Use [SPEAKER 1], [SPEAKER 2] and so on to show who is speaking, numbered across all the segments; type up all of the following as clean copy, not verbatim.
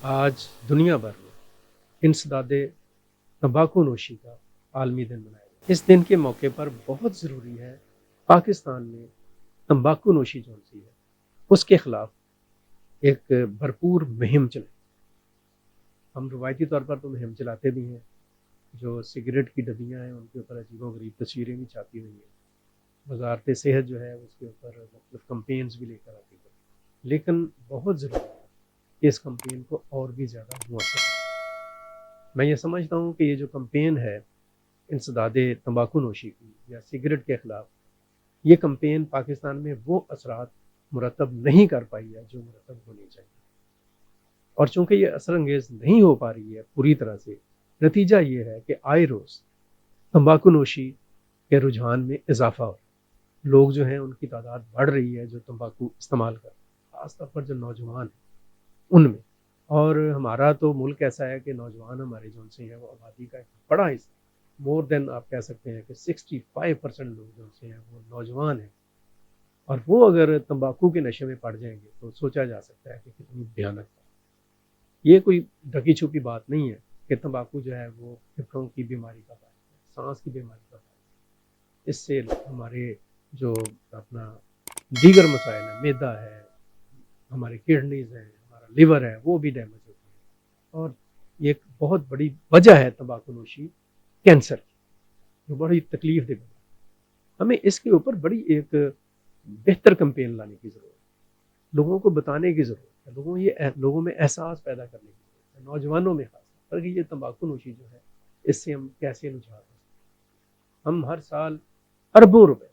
[SPEAKER 1] आज दुनिया भर में इंसदादे तंबाकू नोशी का आलमी दिन मनाया जाता है। इस दिन के मौके पर बहुत ज़रूरी है पाकिस्तान में तंबाकू नोशी जो सी है उसके ख़िलाफ़ एक भरपूर मुहिम चले। हम रवायती तौर पर तो मुहिम चलाते भी हैं, जो सिगरेट की डब्बियाँ हैं उनके ऊपर अजीबो-गरीब तस्वीरें भी छापी हुई हैं। वज़ारत सेहत जो है उसके ऊपर मुख्तलिफ़ कैंपेन्स भी लेकर आती है। लेकिन बहुत ज़रूरी है कि इस कैंपेन को और भी ज़्यादा मौसर, मैं ये समझता हूँ कि ये जो कैंपेन है इंसदादे तंबाकू नोशी की या सिगरेट के ख़िलाफ़, ये कैंपेन पाकिस्तान में वो असरात मुरतब नहीं कर पाई है जो मुरतब होनी चाहिए। और चूँकि ये असर अंगेज़ नहीं हो पा रही है पूरी तरह से, नतीजा ये है कि आए रोज़ तंबाकू नोशी के रुझान में इज़ाफ़ा हो रहा है। लोग जो हैं उनकी तादाद बढ़ रही है जो तंबाकू इस्तेमाल कर, ख़ास तौर पर जो नौजवान हैं उनमें। और हमारा तो मुल्क ऐसा है कि नौजवान हमारे जो से हैं वो आबादी का एक बड़ा हिस्सा, मोर देन आप कह सकते हैं कि 65% लोग जो से हैं वो नौजवान हैं। और वो अगर तंबाकू के नशे में पड़ जाएँगे तो सोचा जा सकता है कि कितनी भयानक बात। ये कोई ढकी छुपी बात नहीं है कि तंबाकू जो है वो फेफड़ों की बीमारी का बायस है, साँस की बीमारी का बायस है। इससे हमारे जो अपना दीगर मसाइल हैं, मैदा है, हमारे किडनीज़ हैं, हमारा लिवर है, वो भी डैमेज होती है। और ये एक बहुत बड़ी वजह है तंबाकू नोशी कैंसर की, जो बड़ी तकलीफ़ दे। हमें इसके ऊपर बड़ी एक बेहतर कैंपेन लाने की ज़रूरत है, लोगों को बताने की ज़रूरत है, लोगों में एहसास पैदा करने की ज़रूरत है, नौजवानों में ख़ास तौर पर कि ये तंबाकू नोशी जो है इससे हम कैसे निजात हो सकते हैं। हम हर साल अरबों रुपए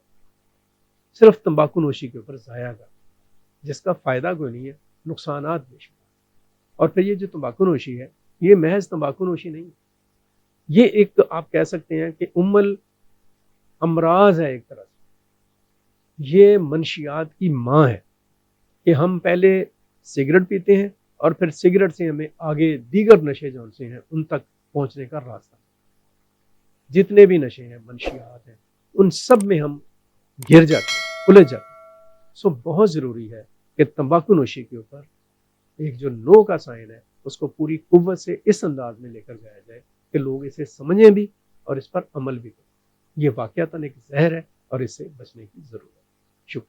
[SPEAKER 1] सिर्फ़ तंबाकू नोशी के ऊपर ज़ाया करते हैं, जिसका फ़ायदा कोई नहीं है, नुकसानात बेशुमार। और फिर ये जो तंबाकू नोशी है, ये महज़ तंबाकू नोशी नहीं है, ये एक आप कह सकते हैं कि उम्मुल अमराज़ है एक तरह से। ये मंशियात की माँ है कि हम पहले सिगरेट पीते हैं और फिर सिगरेट से हमें आगे दीगर नशे जो से हैं उन तक पहुँचने का रास्ता। जितने भी नशे हैं, मंशियात हैं, उन सब में हम घिर जाते हैं, उलझ जाते हैं। सो बहुत ज़रूरी है कि तंबाकू नोशी के ऊपर एक जो नो का साइन है उसको पूरी कुव्वत से इस अंदाज में लेकर जाया जाए कि लोग इसे समझें भी और इस पर अमल भी करें। ये वाक़यातन एक ज़हर है और इससे बचने की ज़रूरत है। शुक्रिया।